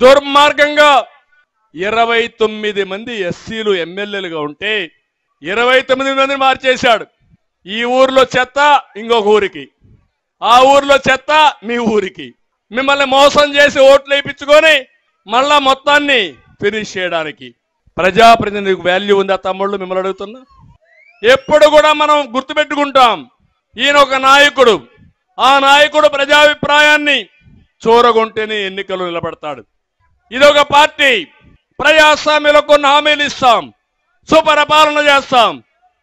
దుర్మార్గంగా 29 మంది ఎస్సీలు ఎమ్మెల్యేలుగా ఉంటే 29 మందిని మార్చేశాడు. ఈ ఊర్లో చెత్త ఇంకొక ఊరికి, ఆ ఊర్లో చెత్త మీ ఊరికి, మిమ్మల్ని మోసం చేసి ఓట్లు వేయించుకొని మళ్ళా మొత్తాన్ని ఫినిష్ చేయడానికి. ప్రజాప్రతినిధికి వాల్యూ ఉందా తమ్ముళ్ళు? మిమ్మల్ని అడుగుతున్నా. ఎప్పుడు కూడా మనం గుర్తుపెట్టుకుంటాం, ఈయన ఒక నాయకుడు, ఆ నాయకుడు ప్రజాభిప్రాయాన్ని చూరగొంటేనే ఎన్నికలు నిలబడతాడు. ఇదొక పార్టీ, ప్రజాస్వామ్యంలో కొన్ని హామీలు ఇస్తాం, సుపరిపాలన చేస్తాం,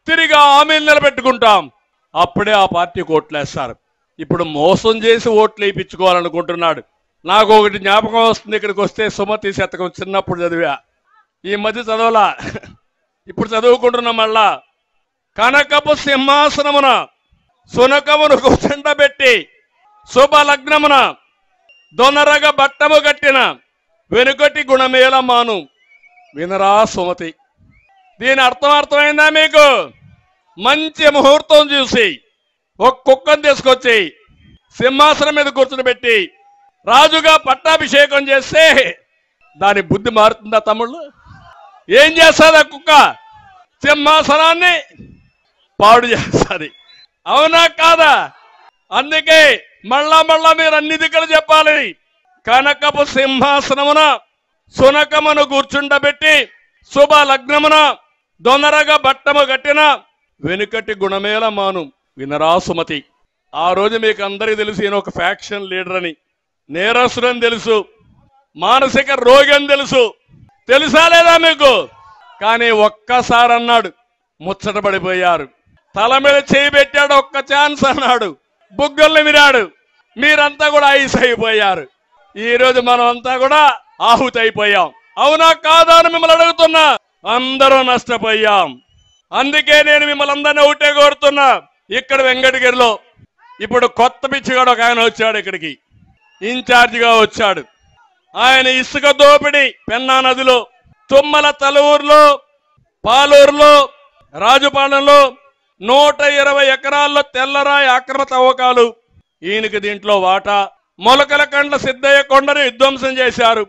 తిరిగి ఆ హామీలు నిలబెట్టుకుంటాం, అప్పుడే ఆ పార్టీకి ఓట్లేస్తారు. ఇప్పుడు మోసం చేసి ఓట్లు వేయించుకోవాలనుకుంటున్నాడు. నాకు ఒకటి జ్ఞాపకం వస్తుంది, ఇక్కడికి వస్తే సుమతి శతకం చిన్నప్పుడు చదివా, ఈ మధ్య చదవలా, ఇప్పుడు చదువుకుంటున్నా మళ్ళా. కనకపు సింహాసనమున సునకమును కూర్చుండబెట్టి శుభ లగ్నమున దొనరగ బట్టము కట్టిన వెనుకటి గుణమేల మాను వినరా సుమతి. దీని అర్థమైందా మీకు? మంచి ముహూర్తం చూసి ఒక కుక్కను తీసుకొచ్చి సింహాసనం మీద కూర్చుని రాజుగా పట్టాభిషేకం చేస్తే దాని బుద్ధి మారుతుందా తమ్ముళ్ళు? ఏం చేస్తుంది ఆ కుక్క? సింహాసనాన్ని పాడు చేస్తుంది. అవునా కాదా? అందుకే మళ్ళా మీరు అన్ని దిక్కులు చెప్పాలి. కనకపు సింహాసనమున సునకమును కూర్చుండబెట్టి శుభ లగ్నమున దొనరగా బట్టము కట్టిన వెనుకటి గుణమేల మాను వినరా సుమతి. ఆ రోజు మీకు అందరికీ తెలుసు, ఈయన ఒక ఫ్యాక్షన్ లీడర్ అని, నేరస్తుడని తెలుసు, మానసిక రోగి అని తెలుసా లేదా మీకు? కానీ ఒక్కసారి అన్నాడు, ముచ్చట పడిపోయారు. తల మీద చేయి పెట్టాడు, ఒక్క ఛాన్స్ అన్నాడు, బుగ్గల్ని విరాడు, మీరంతా కూడా ఐస్ అయిపోయారు. ఈ రోజు మనం అంతా కూడా ఆహుతి అయిపోయాం. అవునా కాదా అని మిమ్మల్ని అడుగుతున్నా. అందరూ నష్టపోయాం. అందుకే నేను మిమ్మల్ని అందరినీ ఒకటే కోరుతున్నా. ఇక్కడ వెంకటగిరిలో ఇప్పుడు కొత్త పిచ్చిగాడు ఒక ఆయన వచ్చాడు, ఇక్కడికి ఇన్ఛార్జిగా వచ్చాడు. ఆయన ఇసుక దోపిడి పెన్నా నదిలో, తుమ్మల తలూరులో, పాలూరులో, రాజుపాలెంలో 120 ఎకరాల్లో తెల్లరాయి అక్రమ తవ్వకాలు, ఈయనకి దీంట్లో వాటా. మొలకల కండ్ల సిద్ధయ్య కొండను విధ్వంసం చేశారు.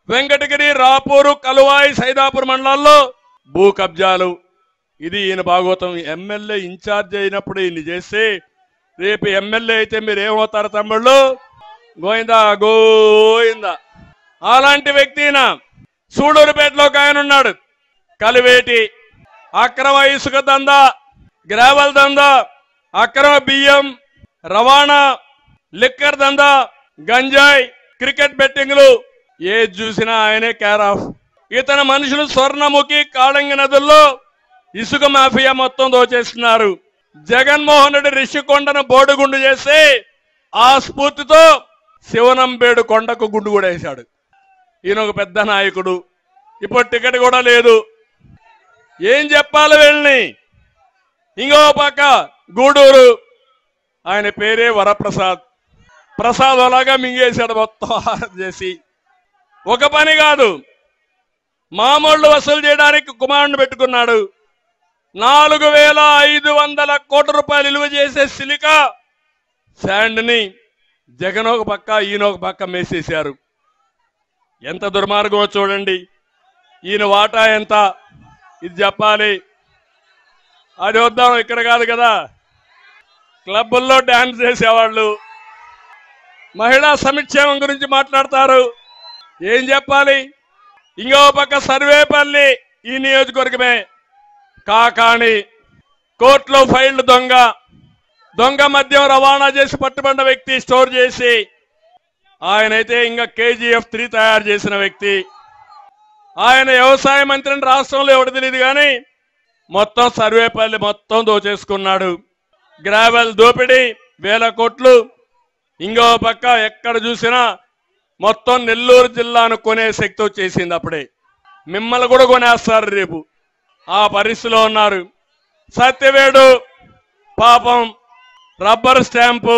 వెంకటగిరి, రాపూరు, కలువాయి, సైదాపూర్ మండలాల్లో భూ కబ్జాలు. ఇది ఈయన భాగవతం. ఎమ్మెల్యే ఇన్ఛార్జ్ అయినప్పుడు ఈయన చేసి రేపు ఎమ్మెల్యే అయితే మీరు ఏమవుతారు తమ్ముళ్ళు? గోయిందా గోయిందా. అలాంటి వ్యక్తిన సూడూరుపేటలో ఒక ఆయన ఉన్నాడు, కలివేటి, అక్రమ ఇసుక దందా, గ్రావెల్ దందా, అక్రమ బియ్యం రవాణా, లిక్కర్ దందా, గంజాయి, క్రికెట్ బెట్టింగ్లు, ఏది చూసినా ఆయనే కేర్ ఆఫ్. ఇతని మనుషులు స్వర్ణముఖి, కాళంగి నదుల్లో ఇసుక మాఫియా మొత్తం దోచేస్తున్నారు. జగన్మోహన్ రెడ్డి రిషికొండను బోడుగుండు చేసి ఆ స్ఫూర్తితో శివనంబేడు కొండకు గుండు కూడా వేశాడు. ఈయన ఒక పెద్ద నాయకుడు, ఇప్పుడు టికెట్ కూడా లేదు. ఏం చెప్పాలి వీళ్ళని? ఇంకో పక్క గూడూరు, ఆయన పేరే వరప్రసాద్. ప్రసాద్ అలాగా మింగేశాడు మొత్తం చేసి. ఒక పని కాదు, మామూళ్ళు వసూలు చేయడానికి కుమారుని పెట్టుకున్నాడు. 4500 కోట్ల రూపాయలు విలువ చేసే సిలికా శాండ్ని జగన్ ఒక పక్క, ఈయన ఒక పక్క మేసేశారు. ఎంత దుర్మార్గమో చూడండి. ఈయన వాటా ఎంత ఇది చెప్పాలి. అది వద్దాం, ఇక్కడ కాదు కదా. క్లబ్బుల్లో డాన్స్ చేసేవాళ్ళు, మహిళా సంక్షేమం గురించి మాట్లాడతారు. ఏం చెప్పాలి? ఇంకో పక్క సర్వేపల్లి, ఈ నియోజకవర్గమే, కాకాణి కోర్టులో ఫైల్డ్ దొంగ మద్యం రవాణా చేసి పట్టుబడిన వ్యక్తి, స్టోర్ చేసి. ఆయనైతే ఇంకా KGF 3 తయారు చేసిన వ్యక్తి. ఆయన వ్యవసాయ మంత్రిని రాష్ట్రంలో ఎవరు తెలియదు కానీ మొత్తం సర్వేపల్లి మొత్తం దోచేసుకున్నాడు. గ్రావెల్ దోపిడీ 1000 కోట్లు. ఇంకో పక్క ఎక్కడ చూసినా మొత్తం నెల్లూరు జిల్లాను కొనే శక్తి వచ్చేసింది. అప్పుడే మిమ్మల్ని కూడా కొనేస్తారు రేపు. ఆ పరిస్థితిలో ఉన్నారు. సత్యవేడు పాపం రబ్బర్ స్టాంపు,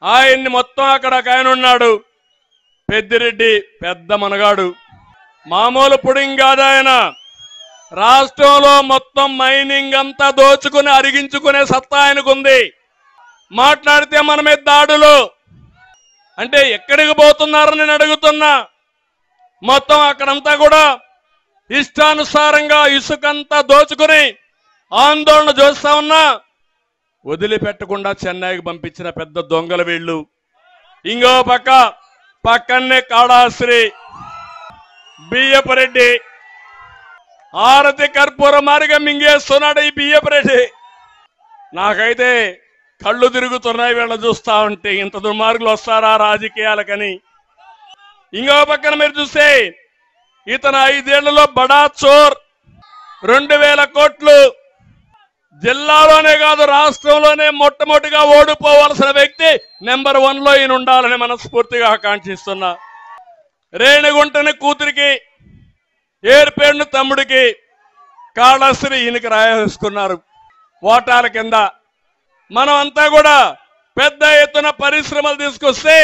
ఆయన్ని మొత్తం అక్కడ ఆయన ఉన్నాడు. పెద్దిరెడ్డి పెద్ద మనగాడు, మామూలు పుడింగ్ కాదు ఆయన. రాష్ట్రంలో మొత్తం మైనింగ్ అంతా దోచుకుని అరిగించుకునే సత్తా ఆయనకుంది. మాట్లాడితే మన మీద దాడులు. అంటే ఎక్కడికి పోతున్నారని నేను అడుగుతున్నా. మొత్తం అక్కడంతా కూడా ఇష్టానుసారంగా ఇసుకంతా దోచుకుని ఆందోళన చేస్తా ఉన్నా వదిలిపెట్టకుండా చెన్నైకి పంపించిన పెద్ద దొంగల వీళ్ళు. ఇంకో పక్కనే కాళాశ్రీ, బియ్యపురెడ్డి ఆరతి కర్పూర మారిగా మింగేస్తున్నాడు ఈ బియ్యపురెడ్డి. నాకైతే కళ్ళు తిరుగుతున్నాయి వీళ్ళ చూస్తా ఉంటే, ఇంత దుర్మార్గులు వస్తారా రాజకీయాలకని. ఇంకో పక్కన మీరు చూస్తే ఇతను 5 ఏళ్లలో బడా చోర్ 2000 కోట్లు జిల్లాలోనే కాదు రాష్ట్రంలోనే మొట్టమొదటిగా ఓడిపోవాల్సిన వ్యక్తి నెంబర్ 1లో ఈయన ఉండాలని మనస్ఫూర్తిగా ఆకాంక్షిస్తున్నా. రేణిగుంటని కూతురికి, ఏర్పేడును తమ్ముడికి కాళశ్రీ ఈయనకి రాయేసుకున్నారు ఓటాల కింద. మనం అంతా కూడా పెద్ద ఎత్తున పరిశ్రమలు తీసుకొస్తే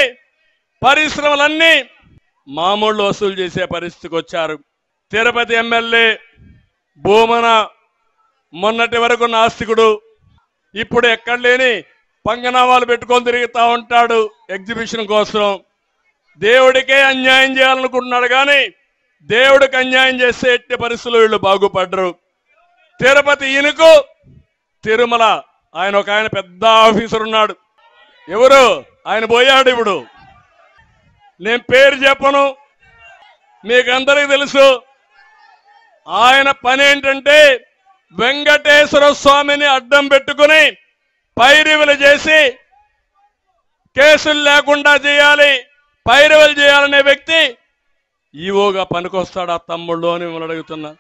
పరిశ్రమలన్నీ మామూలు వసూలు చేసే పరిస్థితికి వచ్చారు. తిరుపతి ఎమ్మెల్యే భూమన మొన్నటి వరకు నాస్తికుడు, ఇప్పుడు ఎక్కడ లేని పంగనామాలు పెట్టుకొని తిరుగుతూ ఉంటాడు ఎగ్జిబిషన్ కోసం. దేవుడికే అన్యాయం చేయాలనుకుంటున్నాడు కానీ దేవుడికి అన్యాయం చేసే ఎట్టి పరిస్థితులు వీళ్ళు బాగుపడ్డరు. తిరుపతి ఈయనకు, తిరుమల ఆయన పెద్ద ఆఫీసర్ ఉన్నాడు. ఎవరు ఆయన పోయాడు. ఇప్పుడు నేను పేరు చెప్పను, మీకందరికీ తెలుసు. ఆయన పని ఏంటంటే వెంకటేశ్వర స్వామిని అడ్డం పెట్టుకుని పైరివులు చేసి కేసులు లేకుండా చేయాలి, పైరివులు చేయాలనే వ్యక్తి ఈవోగా పనికొస్తాడు ఆ తమ్ముళ్ళు అని మిమ్మల్ని అడుగుతున్నా.